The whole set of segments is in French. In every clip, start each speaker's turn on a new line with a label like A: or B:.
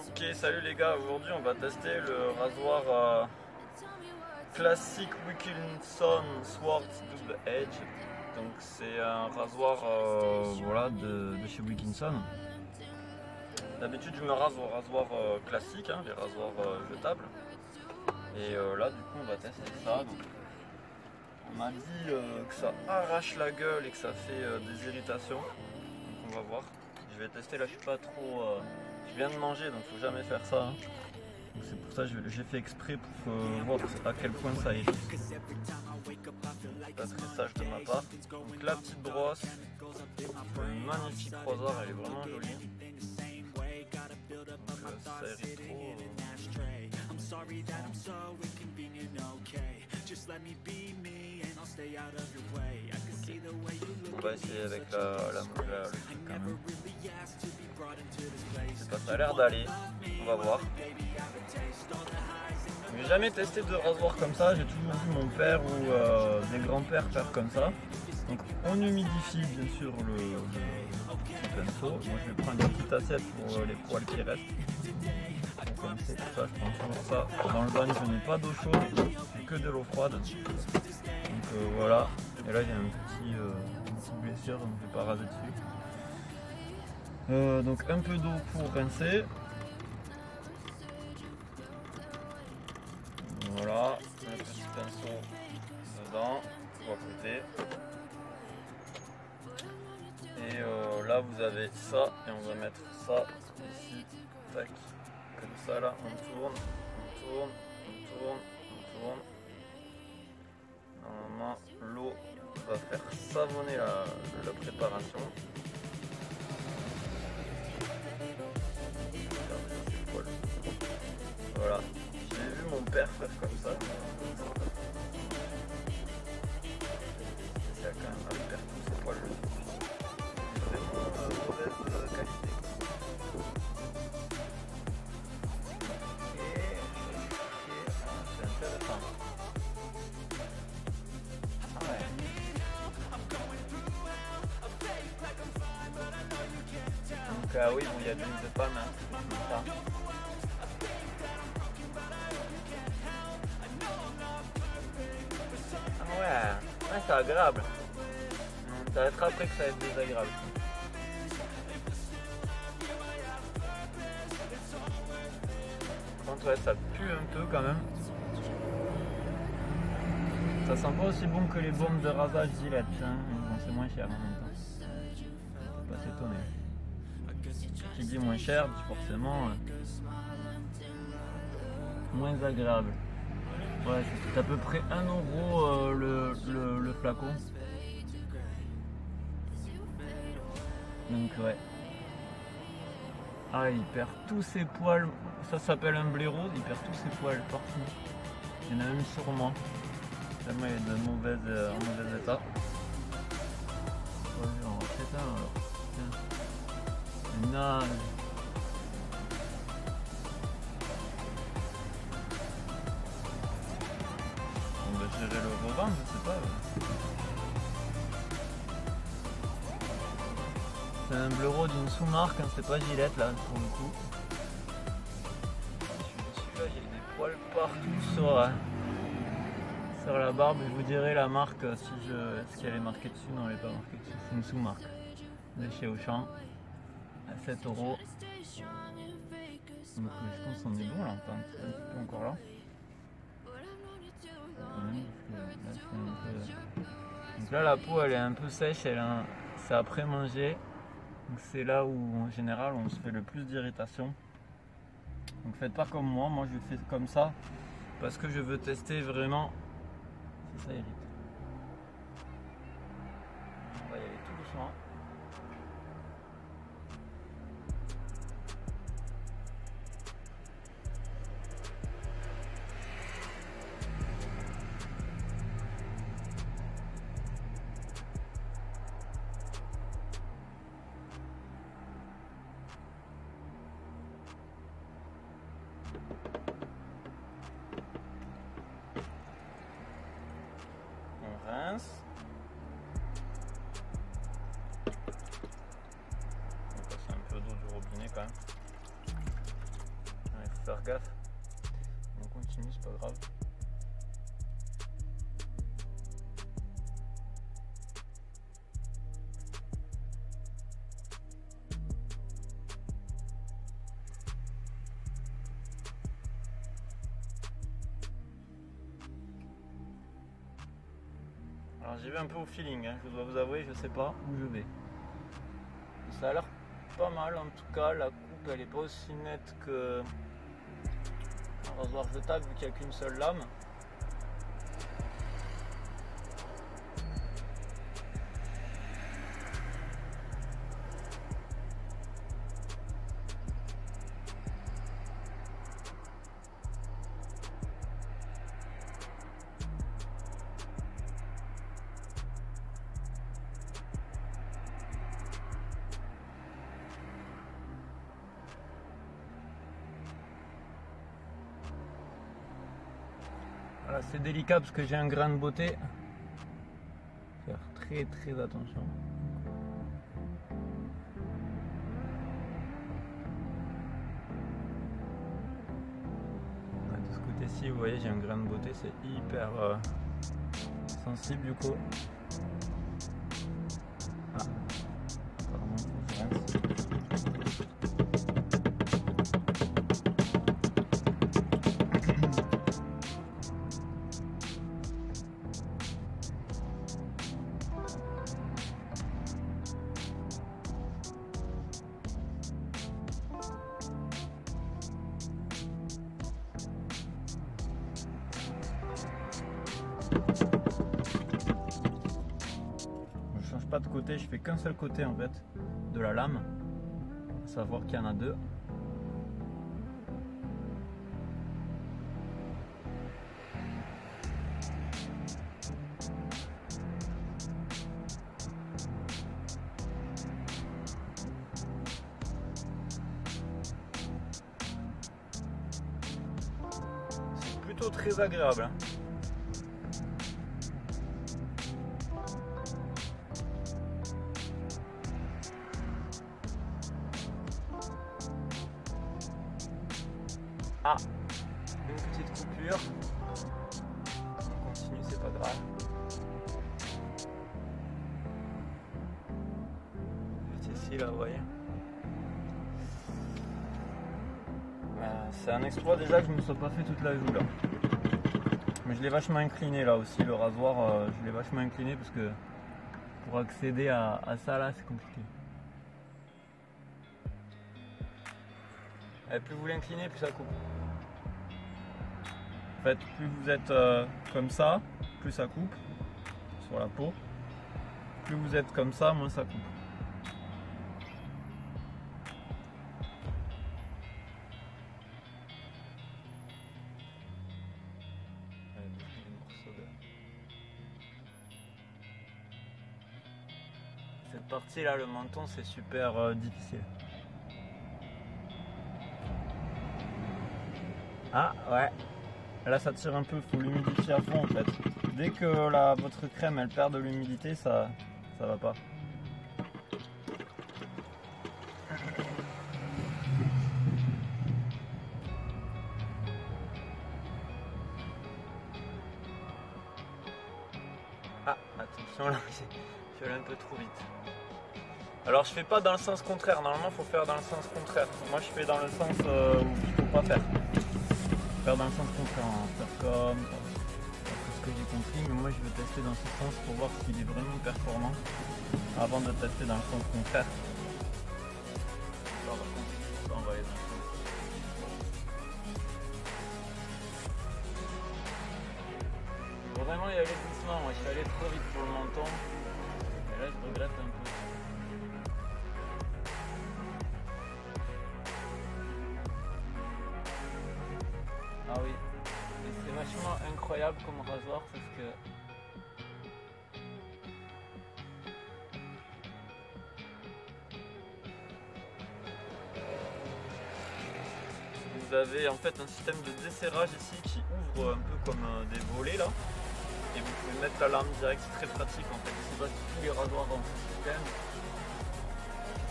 A: Ok, salut les gars, aujourd'hui on va tester le rasoir classique Wilkinson Swords Double Edge. Donc c'est un rasoir voilà, de chez Wilkinson. D'habitude je me rase au rasoir classique, hein, les rasoirs jetables. Et là du coup on va tester ça. Donc, on m'a dit que ça arrache la gueule et que ça fait des irritations. Donc on va voir. Je vais tester, là je suis pas trop... je viens de manger donc faut jamais faire ça. Hein. C'est pour ça que j'ai fait exprès pour voir à quel point ça irrite. C'est pas très sage de ma part. Donc la petite brosse, une magnifique rasoir, elle est vraiment jolie. Donc ça irrite trop. On va essayer avec le truc quand même. Pas, ça a l'air d'aller, on va voir. J'ai jamais testé de rasoir comme ça, j'ai toujours vu mon père ou des grands-pères faire comme ça. Donc on humidifie bien sûr le petit pinceau. Moi je vais prendre une petite assiette pour les poils qui restent. Comme c'est pour ça, je prends toujours ça. Dans le bain je n'ai pas d'eau chaude, j'ai que de l'eau froide. Donc voilà, et là il y a une petite blessure donc je ne vais pas raser dessus. Donc un peu d'eau pour rincer. Voilà, un petit pinceau dedans, pour à côté. Et là vous avez ça, et on va mettre ça ici, tac, comme ça là, on tourne, on tourne, on tourne, on tourne. Normalement l'eau va faire savonner la préparation. Voilà, j'ai vu mon père faire comme ça. C'est quand même à perdre tous ses poils. C'est vraiment mauvaise qualité. C'est intéressant. Ah ouais. Donc oui, bon, il y a de l'huile de palme, hein, comme ça. Ouais, c'est agréable. Ça va être après que ça va être désagréable. Par contre, ouais, ça pue un peu quand même. Ça sent pas aussi bon que les bombes de rasage Gillette, hein. Bon, c'est moins cher en même temps. Faut pas s'étonner. Qui dit moins cher, dit forcément moins agréable. Ouais, c'est à peu près 1 € le flacon. Donc ouais. Ah, il perd tous ses poils. Ça s'appelle un blaireau, il perd tous ses poils partout. Il y en a même sur moi. Tellement il est de en mauvais état. Ouais, on va faire ça alors. Tiens. Nage. Gérer le revendre, je sais pas. C'est un blaireau d'une sous-marque, hein, c'est pas Gillette là pour le coup. Celui-là, il y a des poils partout sur la barbe. Je vous dirai la marque si est-ce qu'elle est marquée dessus. Non, elle n'est pas marquée dessus. C'est une sous-marque de chez Auchan à 7 €. Donc je pense qu'on est bon là, on est un petit peu encore là. Donc là la peau elle est un peu sèche, c'est après manger, donc c'est là où en général on se fait le plus d'irritation. Donc faites pas comme moi je fais comme ça parce que je veux tester vraiment si ça irrite. On va y aller tout doucement. On rince. On va passer un peu d'eau du robinet quand même. Il faut faire gaffe. On continue, c'est pas grave. Alors j'y vais un peu au feeling, hein. Je dois vous avouer, je sais pas où je vais. Ça a l'air pas mal en tout cas, la coupe elle est pas aussi nette que un rasoir jetable vu qu'il n'y a qu'une seule lame. Voilà, c'est délicat parce que j'ai un grain de beauté. Faire très attention. De ce côté-ci, vous voyez, j'ai un grain de beauté, c'est hyper sensible du coup. Ah, apparemment, faut que je rince. Je change pas de côté, je fais qu'un seul côté en fait de la lame, à savoir qu'il y en a deux. C'est plutôt très agréable, hein. Ah, une petite coupure. On continue, c'est pas grave. Juste ici, là, vous voyez. C'est un exploit déjà que je ne me sois pas fait toute la joue là. Mais je l'ai vachement incliné là aussi, le rasoir, je l'ai vachement incliné parce que pour accéder à ça là, c'est compliqué. Et plus vous l'inclinez, plus ça coupe. En fait, plus vous êtes comme ça, plus ça coupe sur la peau. Plus vous êtes comme ça, moins ça coupe. Cette partie là, le menton, c'est super difficile. Ah ouais, là ça tire un peu, il faut l'humidifier à fond en fait. Dès que votre crème elle perd de l'humidité, ça va pas. Ah, attention là, je suis allé un peu trop vite. Alors je fais pas dans le sens contraire, normalement il faut faire dans le sens contraire. Moi je fais dans le sens où il faut pas faire. Faire dans le sens contraire, hein. Faire comme ça. C'est ce que j'ai compris, mais moi je veux tester dans ce sens pour voir s'il est vraiment performant avant de tester dans le sens contraire. Alors, on va aller dans le sens. Faut vraiment y aller doucement, moi je suis allé trop vite pour le menton. Et là je regrette un peu. Ah oui, et c'est vachement incroyable comme rasoir parce que vous avez en fait un système de desserrage ici qui ouvre un peu comme des volets là. Et vous pouvez mettre la lame direct, c'est très pratique en fait. Je sais pas si tous les rasoirs ont ce système.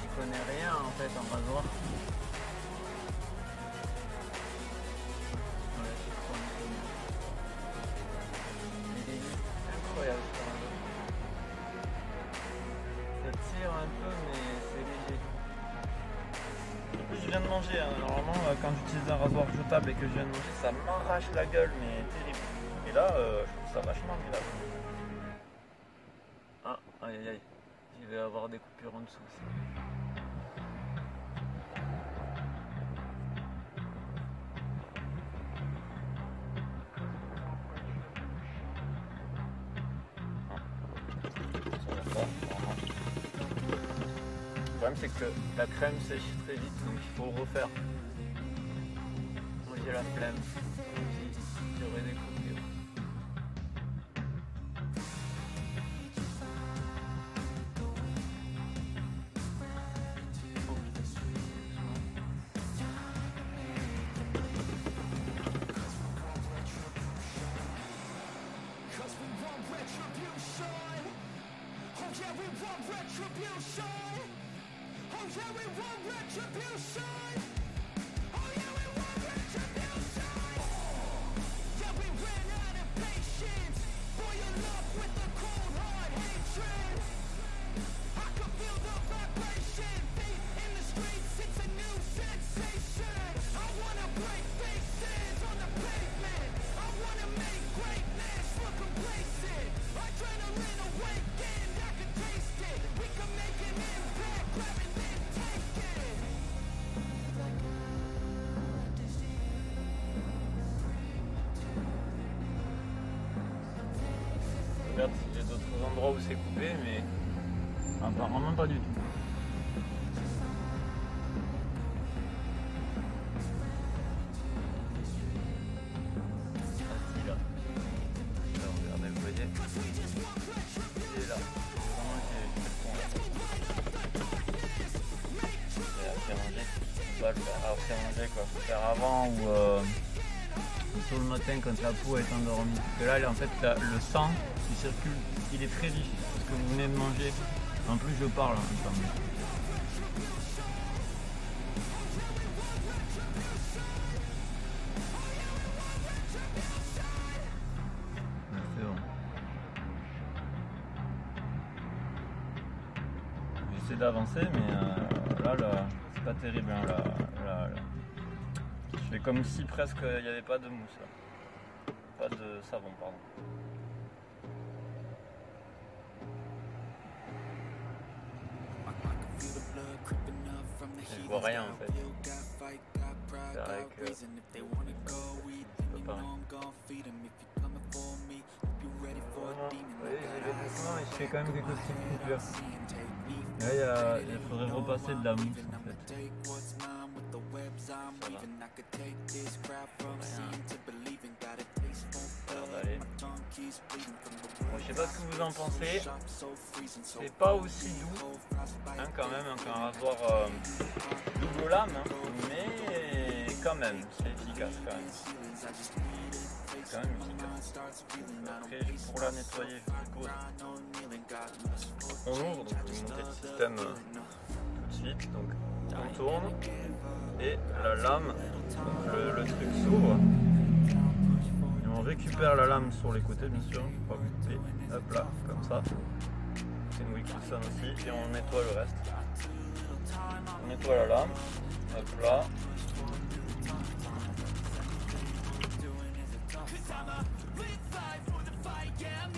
A: Je connais rien en fait en rasoir. Ouais, il est incroyable. Ça tire un peu mais c'est léger. En plus je viens de manger, hein. Normalement quand j'utilise un rasoir jetable et que je viens de manger, ça m'arrache la gueule mais terrible. Et là je trouve ça vachement agréable. Ah, aïe aïe aïe, il va y avoir des coupures en dessous aussi. Le problème c'est que la crème sèche très vite donc il faut refaire. Moi j'ai la flemme, il y aurait des coupures. Regarde s'il y a d'autres endroits où c'est coupé, mais apparemment pas du tout. Ah si, là. Là, regardez, vous voyez. Il est là. Vraiment, j'ai fait le pont là. Et après manger. On va le faire après manger quoi. Faut faire avant ou tôt le matin quand la peau est endormie. Parce que là, en fait, le sang qui circule, il est très vif. Parce que vous venez de manger. En plus, je parle en même temps. C'est bon. J'essaie d'avancer, mais là, c'est pas terrible. Hein, là. Je fais comme si presque il n'y avait pas de mousse. Là. Pas de savon, pardon. Je vois rien en fait. C'est vrai que c'est pas pareil. Oui, il fait quand même quelques petites coupures. Là, il faudrait repasser de la mousse en fait. Bon, je sais pas ce que vous en pensez. C'est pas aussi doux, hein, quand même, qu'un rasoir double lame, hein, mais quand même, c'est efficace quand même. C'est quand même efficace. Après, pour la nettoyer, je suppose. On ouvre, donc vous montez le système tout de suite. Donc on tourne et la lame, donc le truc s'ouvre. Et on récupère la lame sur les côtés, bien sûr. Faut pas couper. Hop là, comme ça. C'est une Wilkinson aussi. Et on nettoie le reste. On nettoie la lame. Hop là.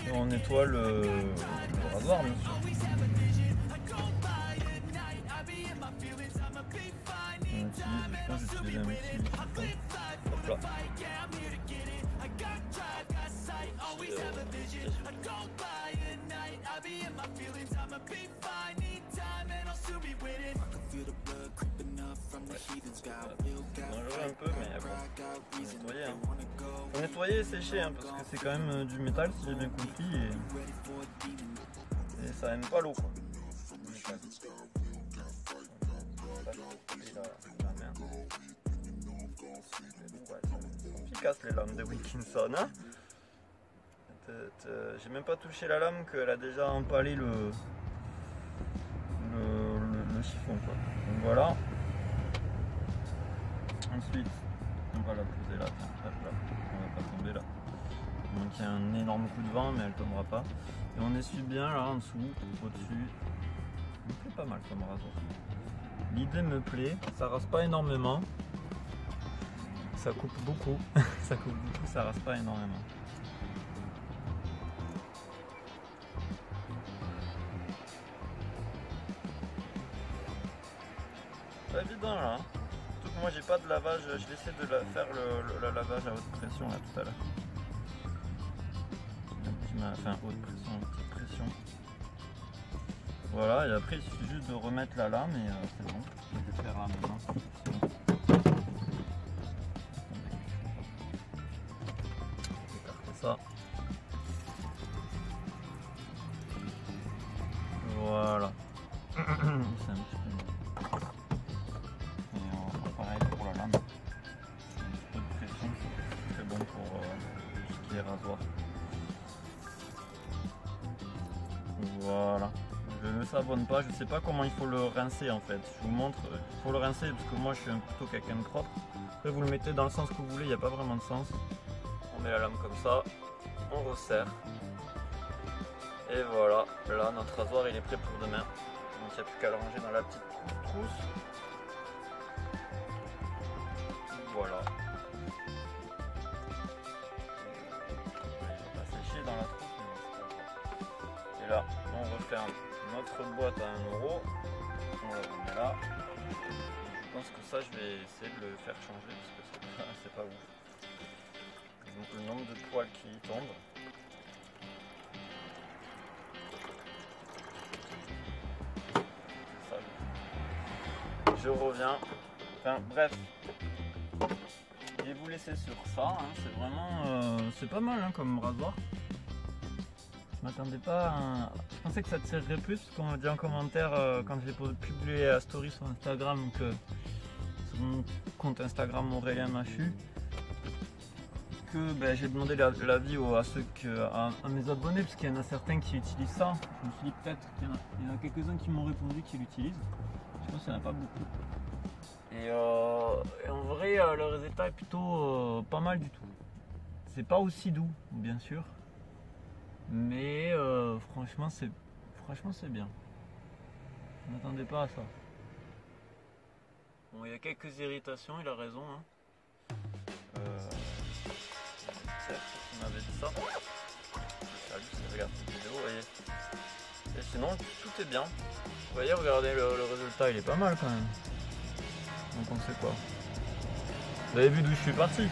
A: Et on nettoie le rasoir, bien sûr. J'utilise un petit chiffon. Hop là. Un peu, mais bon, nettoyer, hein. Faut nettoyer et sécher, hein, parce que c'est quand même du métal, si j'ai bien compris, et ça aime pas l'eau, quoi. Ouais, sont efficaces les lames de Wilkinson. Hein, j'ai même pas touché la lame qu'elle a déjà empalé le chiffon quoi. Donc voilà. Ensuite, on va la poser là, tiens, hop là, on va pas tomber là. Donc il y a un énorme coup de vent mais elle tombera pas. Et on essuie bien là en dessous, au-dessus. Ça me plaît pas mal comme rasoir. L'idée me plaît, ça rase pas énormément. Ça coupe beaucoup, ça coupe beaucoup, ça rase pas énormément. Pas évident là. Surtout que moi j'ai pas de lavage, je vais essayer de faire le lavage à haute pression là tout à l'heure. Enfin haute pression, petite pression. Voilà, et après il suffit juste de remettre la lame et c'est bon. Je vais le faire là maintenant. Écarter ça. Voilà. C'est un petit peu mieux. Et pareil pour la lame. Un petit peu de pression, c'est très bon pour tout ce qui est rasoir. Voilà. Je ne savonne pas, je sais pas comment il faut le rincer en fait. Je vous montre, il faut le rincer parce que moi je suis plutôt quelqu'un de propre. Après vous le mettez dans le sens que vous voulez, il n'y a pas vraiment de sens. On met la lame comme ça, on resserre. Et voilà, là notre rasoir il est prêt pour demain. Donc il n'y a plus qu'à le ranger dans la petite trousse. Voilà. Il va pas sécher dans la trousse, mais c'est pas grave. Et là, on referme notre boîte à 1 €. On la remet là. Je pense que ça, je vais essayer de le faire changer parce que c'est pas ouf. Donc le nombre de poils qui tombent. Je reviens. Enfin bref. Je vais vous laisser sur ça. Hein. C'est vraiment, c'est pas mal hein, comme rasoir. Je m'attendais pas à... Je pensais que ça tirerait plus, parce qu'on m'a dit en commentaire quand j'ai publié la story sur Instagram sur mon compte Instagram Aurélien Machu, que ben, j'ai demandé l'avis à mes abonnés, parce qu'il y en a certains qui utilisent ça. Je me suis dit peut-être qu'il y en a quelques-uns qui m'ont répondu qu'ils l'utilisent. Je pense qu'il n'y en a pas beaucoup. Et en vrai, le résultat est plutôt pas mal du tout. C'est pas aussi doux, bien sûr. Mais franchement c'est bien. Je m'attendais pas à ça. Bon, il y a quelques irritations, il a raison. Hein. Certes, il m'avait dit ça. Salut, si regarde cette vidéo, vous voyez. Et sinon, tout est bien. Vous voyez, regardez le résultat, il est pas mal quand même. Donc on sait quoi. Vous avez vu d'où je suis parti.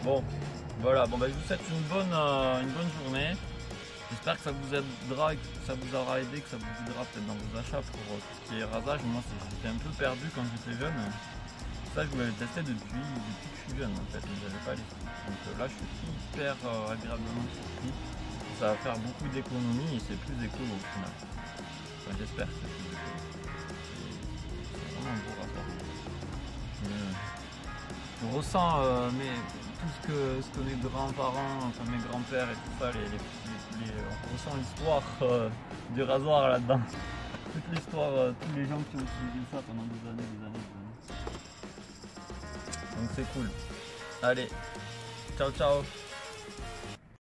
A: Bon. Voilà, bon bah je vous souhaite une bonne journée. J'espère que ça vous aidera, que ça vous aura aidé, que ça vous aidera peut-être dans vos achats pour tout ce qui est rasage. Moi j'étais un peu perdu quand j'étais jeune. Ça je voulais le tester depuis que je suis jeune en fait, mais j'avais pas les sous. Donc là je suis hyper agréablement surpris. Ça va faire beaucoup d'économies et c'est plus écolo au final. Enfin, j'espère que c'est plus écolo. C'est vraiment un beau rapport. On ressent tout ce que mes grands-parents, enfin mes grands-pères et tout ça, on ressent l'histoire du rasoir là-dedans. Toute l'histoire, tous les gens qui ont utilisé ça pendant des années. Donc c'est cool. Allez, ciao ciao.